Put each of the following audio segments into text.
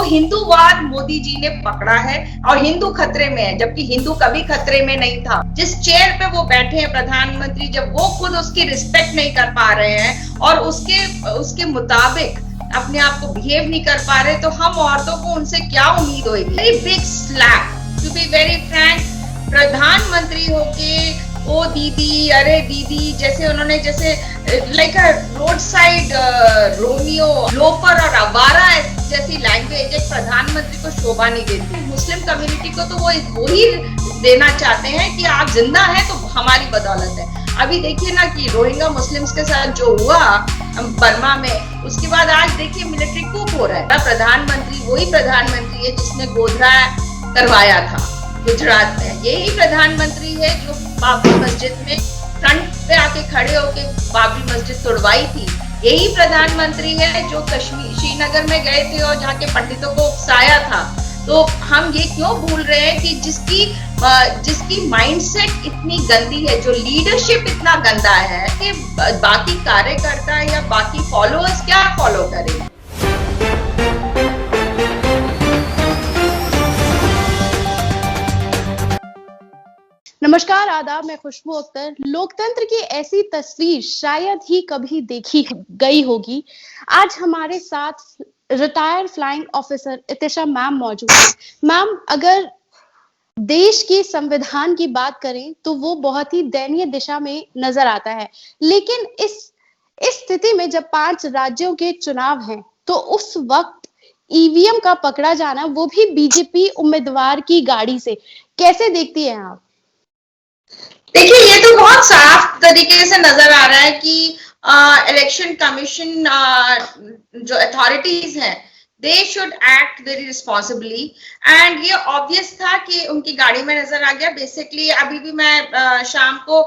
हिंदूवाद मोदी जी ने पकड़ा है और हिंदू खतरे में है, जबकि हिंदू कभी खतरे में नहीं था। जिस चेयर पे वो बैठे हैं प्रधानमंत्री, जब वो खुद उसकी रिस्पेक्ट नहीं कर पा रहे हैं और उसके मुताबिक अपने आप को बिहेव नहीं कर पा रहे, तो हम औरतों को उनसे क्या उम्मीद होगी। Very big slap, to be very frank. प्रधानमंत्री होके ओ दीदी, अरे दीदी, जैसे उन्होंने जैसे like a road side Romeo, loafer और अवारा जैसी लैंग्वेज एक प्रधानमंत्री को शोभा नहीं देती। मुस्लिम कम्युनिटी को तो वो ही देना चाहते हैं कि आप जिंदा हैं तो हमारी बदौलत है। अभी देखिए ना कि रोहिंग्या मुस्लिम्स के साथ जो हुआ बर्मा में, उसके बाद आज देखिए मिलिट्री कूप हो रहा है। प्रधानमंत्री वही प्रधानमंत्री है जिसने गोधरा करवाया था गुजरात में। यही प्रधानमंत्री है जो बाबरी मस्जिद में फ्रंट पे आके खड़े होके बाबरी मस्जिद तोड़वाई थी। यही प्रधानमंत्री है जो कश्मीर श्रीनगर में गए थे और जाके पंडितों को उकसाया था। तो हम ये क्यों भूल रहे हैं कि जिसकी माइंडसेट इतनी गंदी है, जो लीडरशिप इतना गंदा है कि बाकी कार्यकर्ता या बाकी फॉलोअर्स क्या फॉलो करें। नमस्कार, आदाब। मैं खुशबू अख्तर। लोकतंत्र की ऐसी तस्वीर शायद ही कभी देखी गई होगी। आज हमारे साथ रिटायर्ड फ्लाइंग ऑफिसर इतिशा मैम मौजूद है। मैम, अगर देश के संविधान की बात करें तो वो बहुत ही दयनीय दिशा में नजर आता है, लेकिन इस स्थिति में जब 5 राज्यों के चुनाव हैं तो उस वक्त ईवीएम का पकड़ा जाना, वो भी बीजेपी उम्मीदवार की गाड़ी से, कैसे देखती हैं आप? देखिए, ये तो बहुत साफ तरीके से नजर आ रहा है कि इलेक्शन कमीशन जो अथॉरिटीज हैं, they should act very responsibly. And ये ऑब्वियस था कि उनकी गाड़ी में नजर आ गया। बेसिकली अभी भी मैं शाम को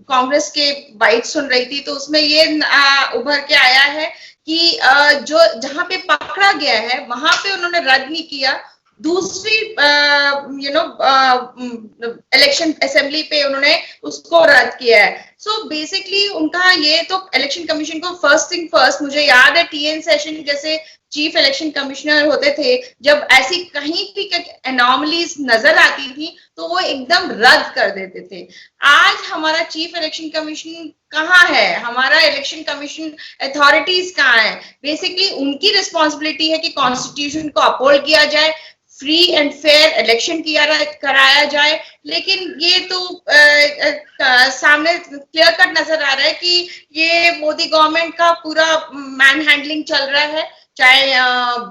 कांग्रेस के बाइट सुन रही थी, तो उसमें ये उभर के आया है कि जो जहां पे पकड़ा गया है वहां पे उन्होंने रद्द नहीं किया, दूसरी इलेक्शन असेंबली पे उन्होंने उसको रद्द किया है। सो बेसिकली उनका ये तो इलेक्शन कमीशन को फर्स्ट थिंग फर्स्ट, मुझे याद है टीएन सेशन जैसे चीफ इलेक्शन कमिश्नर होते थे, जब ऐसी कहीं भी एनॉमलीज नजर आती थी तो वो एकदम रद्द कर देते थे। आज हमारा चीफ इलेक्शन कमीशन कहाँ है, हमारा इलेक्शन कमीशन अथॉरिटीज कहाँ है? बेसिकली उनकी रिस्पॉन्सिबिलिटी है कि कॉन्स्टिट्यूशन को अपहोल्ड किया जाए, फ्री एंड फेयर इलेक्शन कराया जाए, लेकिन ये तो सामने क्लियर कट नजर आ रहा है कि ये मोदी गवर्नमेंट का पूरा मैन हैंडलिंग चल रहा है, चाहे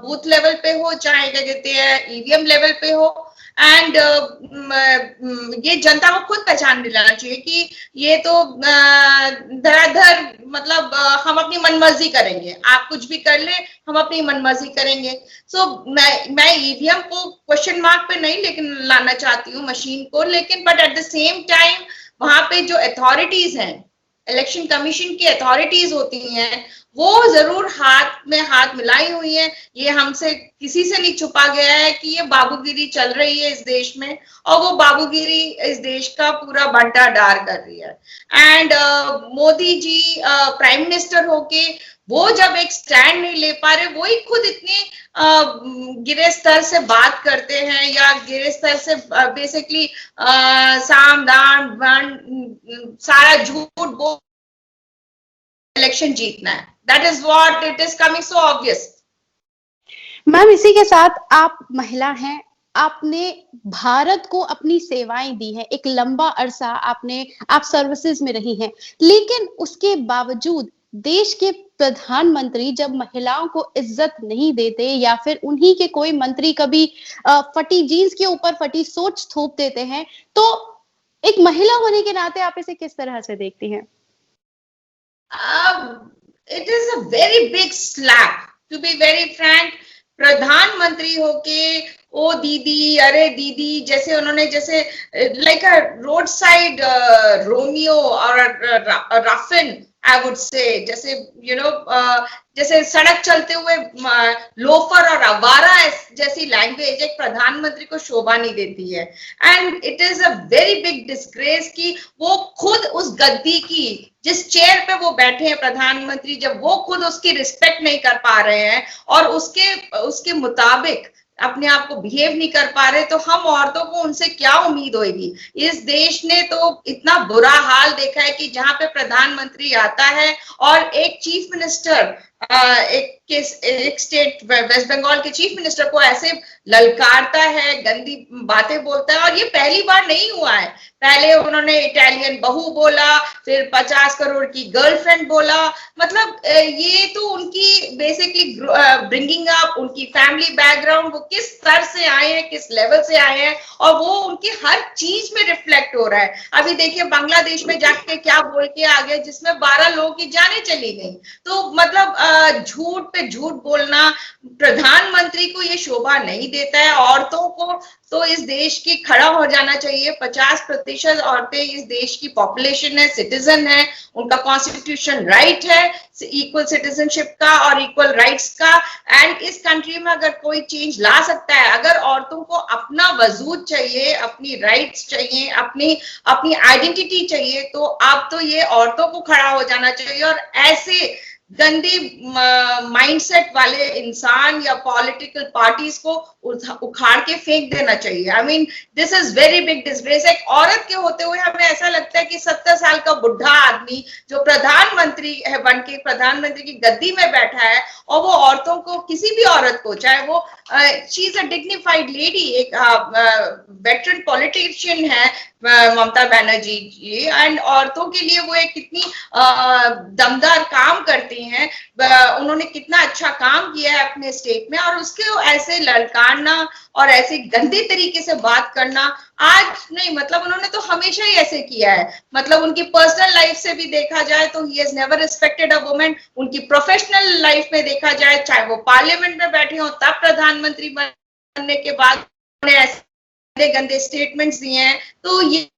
बूथ लेवल पे हो, चाहे क्या कहते हैं ईवीएम लेवल पे हो। एंड ये जनता को खुद पहचान दिलाना चाहिए कि ये तो धराधर मतलब हम अपनी मनमर्जी करेंगे, आप कुछ भी कर ले, हम अपनी मनमर्जी करेंगे। सो मैं ईवीएम को क्वेश्चन मार्क पे नहीं लेकिन लाना चाहती हूँ, मशीन को, लेकिन but at the same time वहां पे जो अथॉरिटीज हैं, इलेक्शन कमीशन की अथॉरिटीज होती हैं, वो जरूर हाथ में हाथ मिलाई हुई है। ये हमसे किसी से नहीं छुपा गया है कि ये बाबूगिरी चल रही है इस देश में, और वो बाबूगिरी इस देश का पूरा बंटाढार कर रही है। And Modi ji prime minister होके वो जब एक स्टैंड नहीं ले पा रहे, वो ही खुद इतने गिरे स्तर से बात करते हैं, या गिरे स्तर से बेसिकली साम दाम बन सारा झूठ बोल इलेक्शन जीतना है। That is what it is coming so obvious. Ma'am, इसी के साथ आप महिला हैं, आपने भारत को अपनी सेवाएं दी हैं, एक लंबा अरसा आप सर्विसेज में रही हैं, लेकिन उसके बावजूद देश के प्रधानमंत्री जब महिलाओं को इज्जत नहीं देते या फिर उन्हीं के कोई मंत्री कभी फटी जीन्स के ऊपर फटी सोच थोप देते हैं, तो एक महिला होने के नाते आप इसे किस तरह से देखती हैं? It is a very big slap, to be very frank. प्रधानमंत्री होके ओ दीदी, अरे दीदी, जैसे उन्होंने जैसे like a road side Romeo और रफिन आई वुड से, जैसे जैसे सड़क चलते हुए लोफर और आवारा जैसी लैंग्वेज एक प्रधानमंत्री को शोभा नहीं देती है। And it is a very big disgrace कि वो खुद उस गद्दी की, जिस चेयर पे वो बैठे हैं प्रधानमंत्री, जब वो खुद उसकी रिस्पेक्ट नहीं कर पा रहे हैं और उसके मुताबिक अपने आप को बिहेव नहीं कर पा रहे, तो हम औरतों को उनसे क्या उम्मीद होगी। इस देश ने तो इतना बुरा हाल देखा है कि जहां पे प्रधानमंत्री आता है और एक चीफ मिनिस्टर, एक स्टेट वेस्ट बंगाल के चीफ मिनिस्टर को ऐसे ललकारता है, गंदी बातें बोलता है। और ये पहली बार नहीं हुआ है, पहले उन्होंने इटालियन बहू बोला, फिर 50 करोड़ की गर्लफ्रेंड बोला। मतलब ये तो उनकी बेसिकली ब्रिंगिंग अप, उनकी फैमिली बैकग्राउंड, वो किस स्तर से आए हैं, किस लेवल से आए हैं, और वो उनकी हर चीज में रिफ्लेक्ट हो रहा है। अभी देखिए बांग्लादेश में जाके क्या बोल के आ गए, जिसमें 12 लोगों की जानें चली गई। तो मतलब झूठ पे झूठ बोलना प्रधानमंत्री को ये शोभा नहीं देता है। औरतों को तो इस देश की खड़ा हो जाना चाहिए। 50% औरतें इस देश की पॉपुलेशन है, सिटीजन है, उनका कॉन्स्टिट्यूशन राइट है इक्वल सिटीजनशिप का और इक्वल राइट्स का। एंड इस कंट्री में अगर कोई चेंज ला सकता है, अगर औरतों को अपना वजूद चाहिए, अपनी राइट्स चाहिए, अपनी आइडेंटिटी चाहिए, तो अब तो ये औरतों को खड़ा हो जाना चाहिए। और ऐसे गंदी माइंडसेट वाले इंसान या पॉलिटिकल पार्टीज को उखाड़ के फेंक देना चाहिए। I mean this is very big disgrace. एक औरत के होते हुए हमें ऐसा लगता है कि 70 साल का बुढ़ा आदमी जो प्रधानमंत्री है, बन के प्रधानमंत्री की गद्दी में बैठा है, और वो औरतों को, किसी भी औरत को, चाहे वो she is a dignified lady, एक वेटरन पॉलिटिशियन है ममता बनर्जी जी, एंड औरतों के लिए वो एक कितनी दमदार काम करती हैं, उन्होंने कितना अच्छा काम किया है अपने स्टेट में, और उसके ऐसे ललकारना और ऐसे गंदे तरीके से बात करना आज नहीं, मतलब उन्होंने तो हमेशा ही ऐसे किया है। मतलब उनकी पर्सनल लाइफ से भी देखा जाए तो he has never respected a woman. उनकी प्रोफेशनल लाइफ में देखा जाए, चाहे वो पार्लियामेंट में बैठे हो तब प्रधानमंत्री बनने के बाद उन्होंने ऐसे गंदे स्टेटमेंट्स दिए हैं। तो ये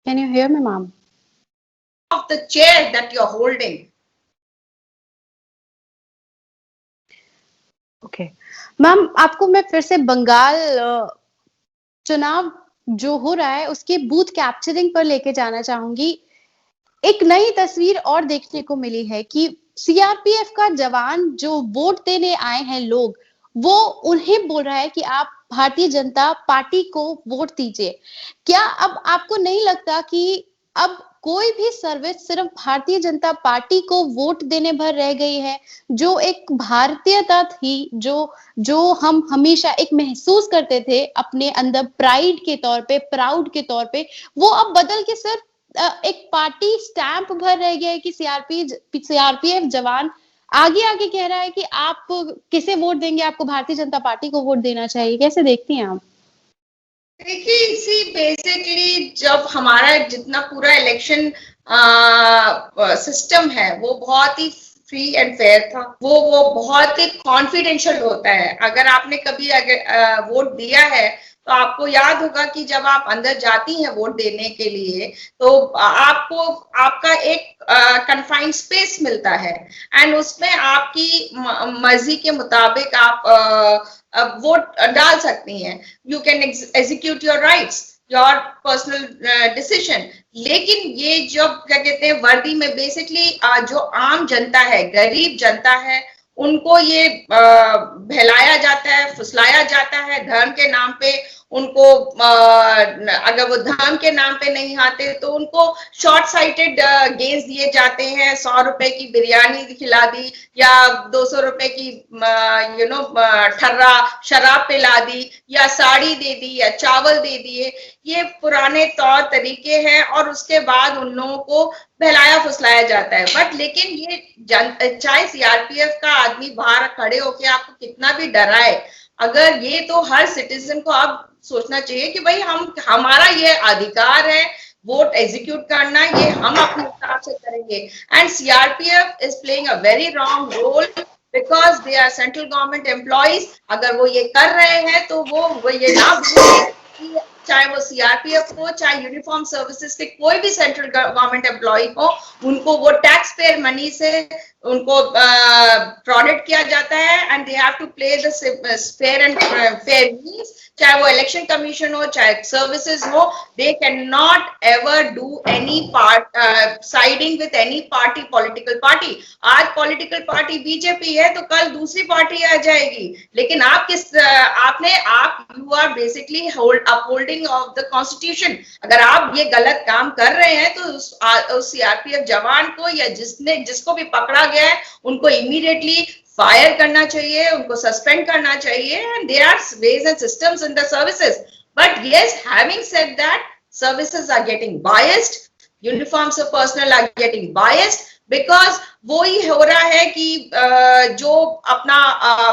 Can you hear me, ma'am? of the chair that you're holding. Okay. Ma'am, आपको मैं फिर से बंगाल चुनाव जो हो रहा है उसके बूथ कैप्चरिंग पर लेके जाना चाहूंगी। एक नई तस्वीर और देखने को मिली है कि सीआरपीएफ का जवान जो वोट देने आए हैं लोग, वो उन्हें बोल रहा है कि आप भारतीय जनता पार्टी को वोट दीजिए। क्या अब आपको नहीं लगता कि अब कोई भी सर्विस सिर्फ भारतीय जनता पार्टी को वोट देने भर रह गई है? जो एक भारतीयता थी, जो हम हमेशा एक महसूस करते थे अपने अंदर प्राइड के तौर पे, प्राउड के तौर पे, वो अब बदल के सिर्फ एक पार्टी स्टैंप भर रह गया है कि सीआरपीएफ जवान आगे आगे कह रहा है कि आप किसे वोट देंगे, आपको भारतीय जनता पार्टी को वोट देना चाहिए। कैसे देखती हैं आप? देखिए, इसी बेसिकली जब हमारा जितना पूरा इलेक्शन सिस्टम है वो बहुत ही फ्री एंड फेयर था, वो बहुत ही कॉन्फिडेंशियल होता है। अगर आपने कभी वोट दिया है तो आपको याद होगा कि जब आप अंदर जाती हैं वोट देने के लिए तो आपको आपका एक कन्फाइंड स्पेस मिलता है, एंड उसमें आपकी मर्जी के मुताबिक आप वोट डाल सकती हैं। You can execute your rights, your personal decision. लेकिन ये जब क्या कहते हैं, वर्दी में बेसिकली जो आम जनता है, गरीब जनता है, उनको ये बहलाया जाता है, फुसलाया जाता है धर्म के नाम पे। उनको अगर वो धर्म के नाम पे नहीं आते तो उनको शॉर्ट साइटेड गेन्स दिए जाते हैं। 100 रुपए की बिरयानी खिला दी या 200 रुपए की ठर्रा शराब पिला दी या साड़ी दे दी या चावल दे दिए। ये पुराने तौर तरीके हैं और उसके बाद उन लोगों को बहलाया फुसलाया जाता है। बट लेकिन ये चाहे सीआरपीएफ का आदमी बाहर खड़े होके आपको कितना भी डराए, अगर ये तो हर सिटीजन को अब सोचना चाहिए कि भाई हमारा ये अधिकार है वोट एग्जीक्यूट करना, ये हम अपने हिसाब से करेंगे। And CRPF is playing a very wrong role because they are central government employees. अगर वो ये कर रहे हैं तो वो ये ना भूलें कि चाहे वो सीआरपीएफ हो, चाहे यूनिफॉर्म सर्विसेज के कोई भी सेंट्रल गवर्नमेंट एम्प्लॉय हो, उनको वो टैक्स पेयर मनी से उनको प्रोडक्ट किया जाता है and they have to play the fair and fair means, चाहे वो इलेक्शन कमीशन हो, चाहे सर्विसेज हो, they can not ever do any part siding with any party, political party. आज पॉलिटिकल पार्टी बीजेपी है तो कल दूसरी पार्टी आ जाएगी, लेकिन आप किस you are basically upholding of the constitution. अगर आप ये गलत काम कर रहे हैं तो उस सीआरपीएफ जवान को या जिसको भी पकड़ा गया है उनको इमीडिएटली फायर करना चाहिए, उनको सस्पेंड करना चाहिए, and there are ways and systems in the services. But yes, having said that, services are getting biased, uniforms of personnel are getting biased, because वो ही हो रहा है कि जो अपना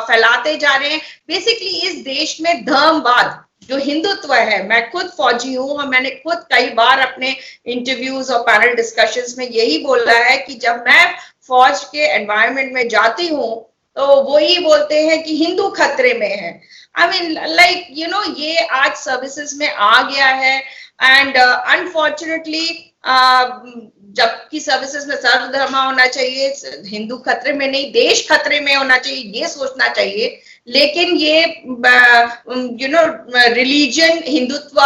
फैलाते जा रहे हैं। बेसिकली इस देश में धर्मवाद, जो हिंदुत्व है, मैं खुद फौजी हूं और मैंने खुद कई बार अपने इंटरव्यूज और पैनल डिस्कशंस में यही बोला है कि जब मैं फौज के एनवायरनमेंट में जाती हूँ तो वो ही बोलते हैं कि हिंदू खतरे में है। I mean like you know, ये आज सर्विसेज में आ गया है एंड अनफॉर्चुनेटली जबकि सर्विसेज में सर्वधर्म होना चाहिए, हिंदू खतरे में नहीं, देश खतरे में होना चाहिए, ये सोचना चाहिए। लेकिन ये you know religion, Hindutva,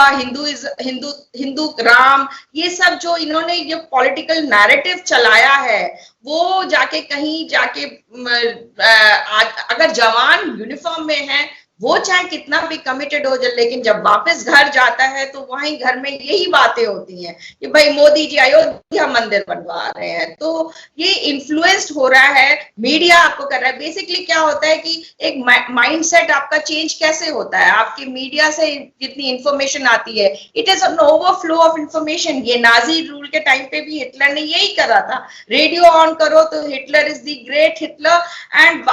Hindu Ram, ये सब जो इन्होंने ये पॉलिटिकल नैरेटिव चलाया है, वो जाके कहीं जाके अगर जवान यूनिफॉर्म में है वो चाहे कितना भी कमिटेड हो जाए, लेकिन जब वापस घर जाता है तो वहीं घर में यही बातें होती हैं कि भाई मोदी जी अयोध्या मंदिर बनवा रहे हैं। तो ये इन्फ्लुएंस्ड हो रहा है, मीडिया आपको कर रहा है। बेसिकली क्या होता है कि एक माइंडसेट आपका चेंज कैसे होता है, आपके मीडिया से जितनी इंफॉर्मेशन आती है, it is an overflow of information. ये नाजी रूल के टाइम पे भी हिटलर ने यही करा था, रेडियो ऑन करो तो Hitler is the great Hitler, and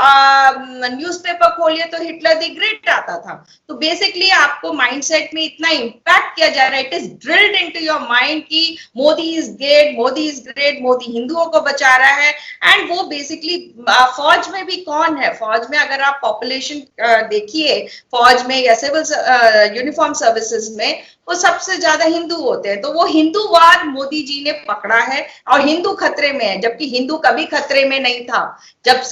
newspaper खोलिए तो हिटलर द ग्रेट आता था। तो बेसिकली आपको माइंडसेट में इतना इंपैक्ट किया जा रहा है, it is drilled into your mind कि Modi is great, Modi is great, Modi हिंदुओं को बचा रहा है। एंड वो बेसिकली फौज में भी कौन है, फौज में अगर आप पॉपुलेशन देखिए, फौज में या सिविल यूनिफॉर्म सर्विसेज में वो सबसे ज्यादा हिंदू होते हैं। तो वो हिंदूवाद मोदी जी ने पकड़ा है और हिंदू खतरे में है, जबकि हिंदू कभी खतरे में नहीं था। जब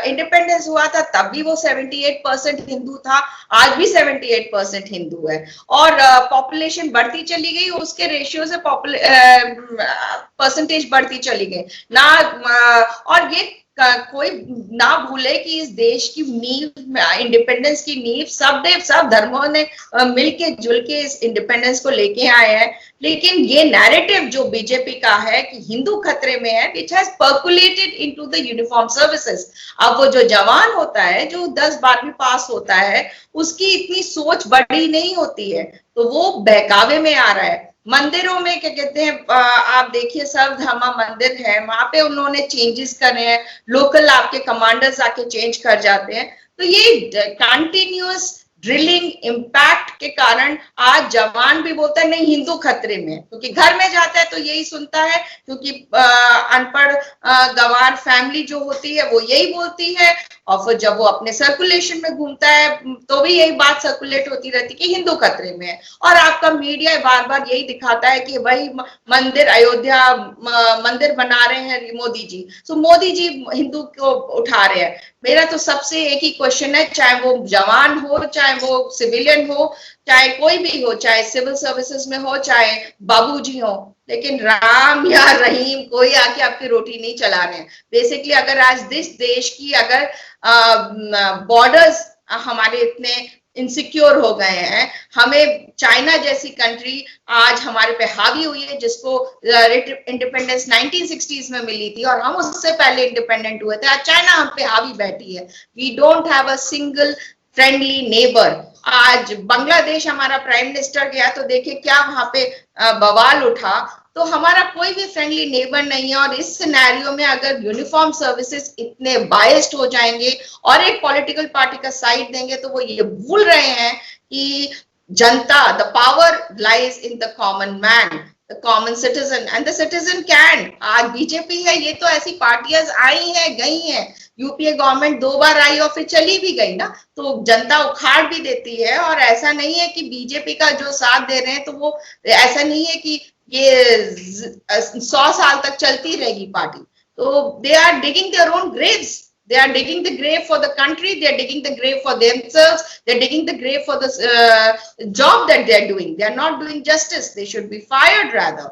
इंडिपेंडेंस हुआ था तब भी वो 78% हिंदू था, आज भी 78% हिंदू है। और पॉपुलेशन बढ़ती चली गई, उसके रेशियो से परसेंटेज बढ़ती चली गई ना। और ये कोई ना भूले कि इस देश की नींव, इंडिपेंडेंस की नींव सब धर्मों ने मिलके जुल के इस इंडिपेंडेंस को लेके आए हैं। लेकिन ये नैरेटिव जो बीजेपी का है कि हिंदू खतरे में है, which has percolated into the uniform services. अब वो जो जवान होता है, जो 10-12वीं पास होता है, उसकी इतनी सोच बड़ी नहीं होती है, तो वो बहकावे में आ रहा है। मंदिरों में क्या कहते हैं, आप देखिए सर्वधर्मा मंदिर है, वहां पे उन्होंने चेंजेस करे हैं, लोकल आपके कमांडर्स आके चेंज कर जाते हैं। तो ये कंटिन्यूअस ड्रिलिंग इम्पैक्ट के कारण आज जवान भी बोलता है नहीं हिंदू खतरे में, क्योंकि घर में जाता है तो यही सुनता है, क्योंकि अनपढ़ गंवार फैमिली जो होती है वो यही बोलती है। और फिर जब वो अपने सर्कुलेशन में घूमता है तो भी यही बात सर्कुलेट होती रहती कि हिंदू खतरे में है। और आपका मीडिया बार बार यही दिखाता है कि भाई मंदिर, अयोध्या मंदिर बना रहे हैं मोदी जी, तो मोदी जी हिंदू को उठा रहे हैं। मेरा तो सबसे एक ही क्वेश्चन है, चाहे वो जवान हो, चाहे वो सिविलियन हो, चाहे कोई भी हो, चाहे सिविल सर्विसेज में हो, चाहे बाबूजी हो, लेकिन राम या रहीम कोई आके आपकी रोटी नहीं चला रहे हैं। बेसिकली अगर आज देश की अगर बॉर्डर्स हमारे इतने इनसिक्योर हो गए हैं, हमें चाइना जैसी कंट्री आज हमारे पे हावी हुई है, जिसको इंडिपेंडेंस 1960s में मिली थी और हम उससे पहले इंडिपेंडेंट हुए थे। आज चाइना हम पे हावी बैठी है। We don't have a single friendly neighbour. आज बांग्लादेश हमारा प्राइम मिनिस्टर गया तो देखिए क्या वहां पे बवाल उठा। तो हमारा कोई भी फ्रेंडली नेबर नहीं है। और इस सिनेरियो में अगर यूनिफॉर्म सर्विसेज इतने बायस्ड हो जाएंगे और एक पॉलिटिकल पार्टी का साइड देंगे, तो वो ये भूल रहे हैं कि जनता, the power lies in the common man, the common citizen, and the citizen can. आज बीजेपी है, ये तो ऐसी पार्टियां आई हैं गई हैं यूपीए गवर्नमेंट 2 बार आई और फिर चली भी गई ना, तो जनता उखाड़ भी देती है। और ऐसा नहीं है कि बीजेपी का जो साथ दे रहे हैं तो वो ऐसा नहीं है कि ये 100 साल तक चलती रहेगी पार्टी। तो they are digging their own graves, they are digging the grave for the country, they are digging the grave for themselves, they are digging the grave for the job that they are doing, they are not doing justice, they should be fired rather.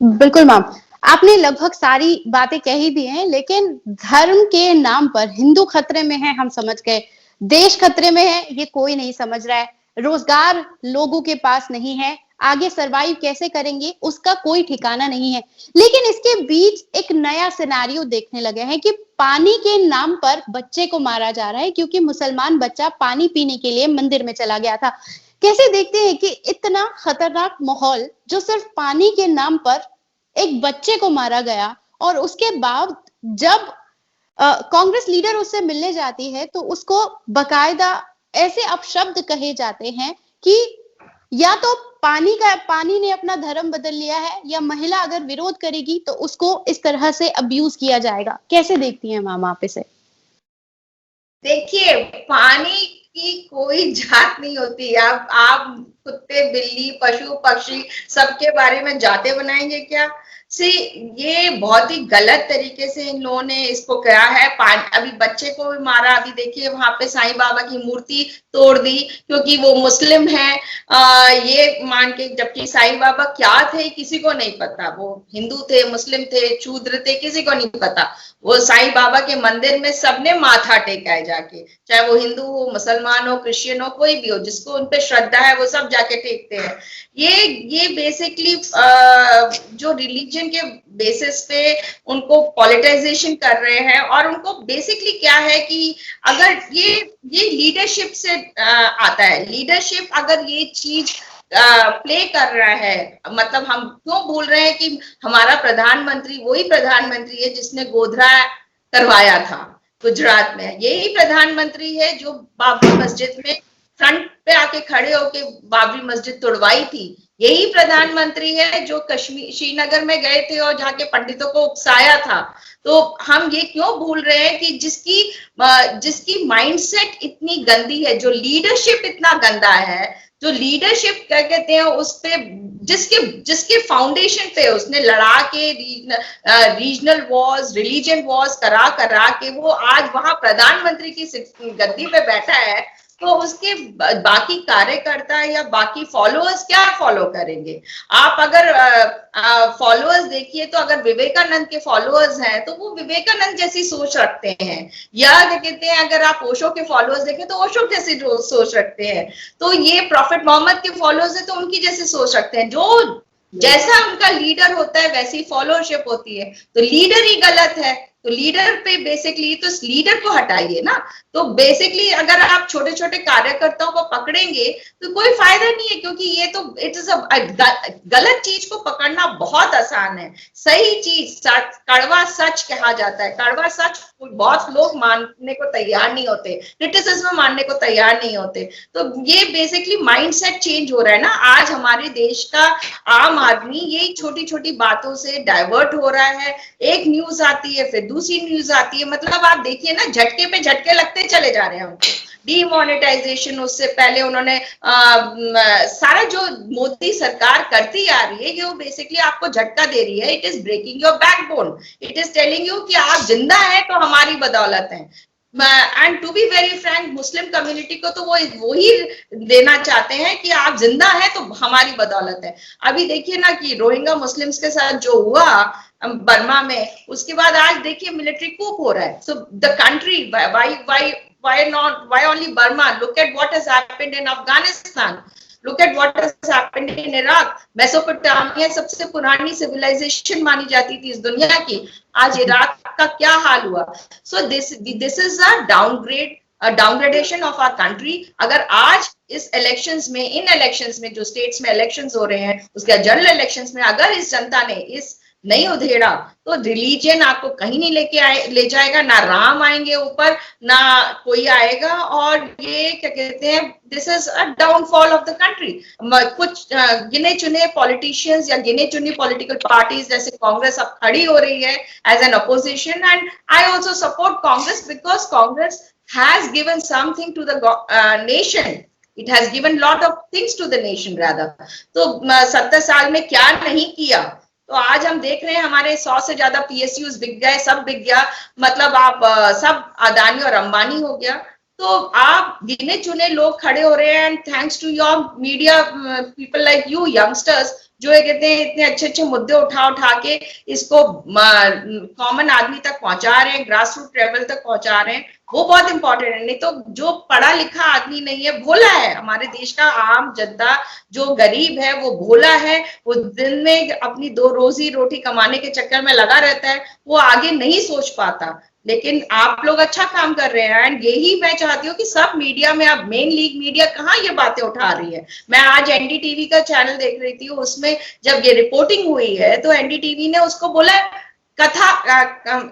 बिल्कुल ma'am, आपने लगभग सारी बातें कह ही दी हैं, लेकिन धर्म के नाम पर हिंदू खतरे में है, हम समझ गए, देश खतरे में है, ये कोई नहीं समझ रहा है, रोजगार लोगों के पास नहीं है, आगे सरवाइव कैसे करेंगे उसका कोई ठिकाना नहीं है। लेकिन इसके बीच एक नया सिनेरियो देखने लगे हैं कि पानी के नाम पर बच्चे को मारा जा रहा है, क्योंकि मुसलमान बच्चा पानी पीने के लिए मंदिर में चला गया था। कैसे देखते हैं कि इतना खतरनाक माहौल, जो सिर्फ पानी के नाम पर एक बच्चे को मारा गया, और उसके बाद जब कांग्रेस लीडर उससे मिलने जाती है तो उसको बकायदा ऐसे अपशब्द कहे जाते हैं कि या तो पानी ने अपना धर्म बदल लिया है, या महिला अगर विरोध करेगी तो उसको इस तरह से अब्यूज किया जाएगा। कैसे देखती हैं मैम आप इसे? देखिए, पानी की कोई जात नहीं होती। आप कुत्ते, बिल्ली, पशु पक्षी सबके बारे में जाते बनाएंगे क्या? ये बहुत ही गलत तरीके से इन लोगों ने इसको करा है। अभी बच्चे को भी मारा, अभी देखिए वहां पे साईं बाबा की मूर्ति तोड़ दी क्योंकि वो मुस्लिम है, ये मान के, जबकि साईं बाबा क्या थे किसी को नहीं पता, वो हिंदू थे, मुस्लिम थे, शूद्र थे, किसी को नहीं पता। वो साईं बाबा के मंदिर में सबने माथा टेका है जाके, चाहे वो हिंदू हो, मुसलमान हो, क्रिश्चियन हो, कोई भी हो, जिसको उन पे श्रद्धा है वो सब जाके टेकते हैं। ये बेसिकली जो रिलीजन के बेसिस पे उनको पॉलिटाइजेशन कर रहे हैं, और उनको बेसिकली क्या है कि अगर ये लीडरशिप से आता है। लीडरशिप अगर ये चीज प्ले कर रहा है, मतलब हम क्यों भूल रहे हैं कि हमारा प्रधानमंत्री वही प्रधानमंत्री है जिसने गोधरा करवाया था गुजरात में। यही प्रधानमंत्री है जो बाबरी मस्जिद में फ्रंट पे आके खड़े होके बाबरी मस्जिद तोड़वाई थी। यही प्रधानमंत्री है जो कश्मीर, श्रीनगर में गए थे और जहाँ के पंडितों को उकसाया था। तो हम ये क्यों भूल रहे हैं कि जिसकी माइंडसेट इतनी गंदी है, जो लीडरशिप इतना गंदा है, जो लीडरशिप क्या कहते हैं उस पे, जिसके फाउंडेशन पे उसने लड़ा के रीजनल वॉर्स, रिलीजन वॉर्स करा के वो आज वहां प्रधानमंत्री की गद्दी पे बैठा है, तो उसके बाकी कार्यकर्ता या बाकी फॉलोअर्स क्या फॉलो करेंगे? आप अगर फॉलोअर्स देखिए तो अगर विवेकानंद के फॉलोअर्स हैं तो वो विवेकानंद जैसी सोच रखते हैं, या क्या कहते हैं अगर आप ओशो के फॉलोअर्स देखें तो ओशो जैसी सोच रखते हैं। तो ये प्रॉफिट मोहम्मद के फॉलोअर्स है तो उनकी जैसी सोच रखते हैं। जो जैसा उनका लीडर होता है वैसी फॉलोअरशिप होती है। तो लीडर ही गलत है, तो लीडर पे बेसिकली, तो लीडर को हटाइए ना। तो बेसिकली अगर आप छोटे छोटे कार्यकर्ताओं को पकड़ेंगे तो कोई फायदा नहीं है, क्योंकि ये तो इट इज गलत चीज को पकड़ना बहुत आसान है। सही चीज, कड़वा सच कहा जाता है, कड़वा सच बहुत लोग मानने को तैयार नहीं होते, क्रिटिसिज्म मानने को तैयार नहीं होते। तो ये बेसिकली माइंडसेट चेंज हो रहा है ना। आज हमारे देश का आम आदमी यही छोटी छोटी बातों से डाइवर्ट हो रहा है। एक न्यूज आती है फिर दूसरी न्यूज आती है, मतलब आप देखिए ना, झटके पे झटके लगते चले जा रहे हैं। डीमोनेटाइजेशन, उससे पहले उन्होंने सारा जो मोदी सरकार करती आ रही है, ये वो बेसिकली आपको झटका दे रही है। It is breaking your backbone, it is telling you कि आप जिंदा हैं तो हमारी बदौलत है। And to be very frank, Muslim community को तो वो ही देना चाहते हैं कि आप जिंदा है तो हमारी बदौलत है। अभी देखिए ना कि रोहिंग्या मुस्लिम्स के साथ जो हुआ बर्मा में, उसके बाद आज देखिए मिलिट्री कूप हो रहा है। So the country, why only Burma? Look at what has happened in Afghanistan. Look at what has happened in Iraq. Mesopotamia सबसे पुरानी सिविलाइजेशन मानी जाती थी इस दुनिया की, आज इराक का क्या हाल हुआ? So this is a downgradation of our country. अगर आज इस इलेक्शंस में, इन इलेक्शंस में, जो स्टेट्स में इलेक्शंस हो रहे हैं, उसके जनरल इलेक्शंस में अगर इस जनता ने, इस नहीं उधेड़ा तो रिलीजन आपको कहीं नहीं ले जाएगा, ना राम आएंगे ऊपर, ना कोई आएगा। और ये क्या कहते हैं, this is a downfall of the country. कुछ गिने चुने पॉलिटिशियंस या गिने चुने पॉलिटिकल पार्टीज जैसे कांग्रेस अब खड़ी हो रही है as an opposition, and I also support Congress because Congress has given something to the nation. It has given lot of things to the nation rather. तो 70 साल में क्या नहीं किया, तो आज हम देख रहे हैं हमारे 100 से ज्यादा PSUs बिक गए, सब बिक गया, मतलब आप सब अदानी और अंबानी हो गया। तो आप गिने चुने लोग खड़े हो रहे हैं, and thanks to your media people like you youngsters, जो ये कहते हैं इतने अच्छे अच्छे मुद्दे उठा के इसको कॉमन आदमी तक पहुंचा रहे हैं, ग्रास रूट लेवल तक पहुंचा रहे हैं, वो बहुत इंपॉर्टेंट है। नहीं तो जो पढ़ा लिखा आदमी नहीं है, भोला है, हमारे देश का आम जनता जो गरीब है वो भोला है, वो दिन में अपनी 2 रोजी रोटी कमाने के चक्कर में लगा रहता है, वो आगे नहीं सोच पाता। लेकिन आप लोग अच्छा काम कर रहे हैं, एंड यही मैं चाहती हूँ कि सब मीडिया में, अब मेन लीग मीडिया कहाँ ये बातें उठा रही है। मैं आज एनडीटीवी का चैनल देख रही थी, उसमें जब ये रिपोर्टिंग हुई है तो एनडीटीवी ने उसको बोला कथा,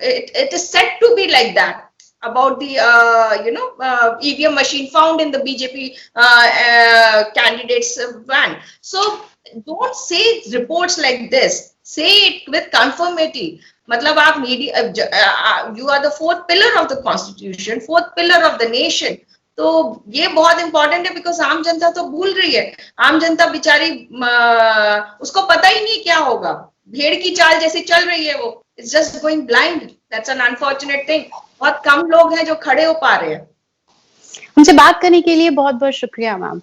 it is said to be like that about the EVM machine found in the BJP candidates van. So don't say reports like this, say it with conformity. मतलब आप media, you are the 4th pillar of the constitution, 4th pillar of the nation. तो ये बहुत important है, because आम जनता तो भूल रही है, आम जनता बेचारी उसको पता ही नहीं क्या होगा, भेड़ की चाल जैसी चल रही है वो, it's just going blind. That's an unfortunate thing. बहुत कम लोग हैं जो खड़े हो पा रहे हैं। हमसे बात करने के लिए बहुत बहुत शुक्रिया मैम।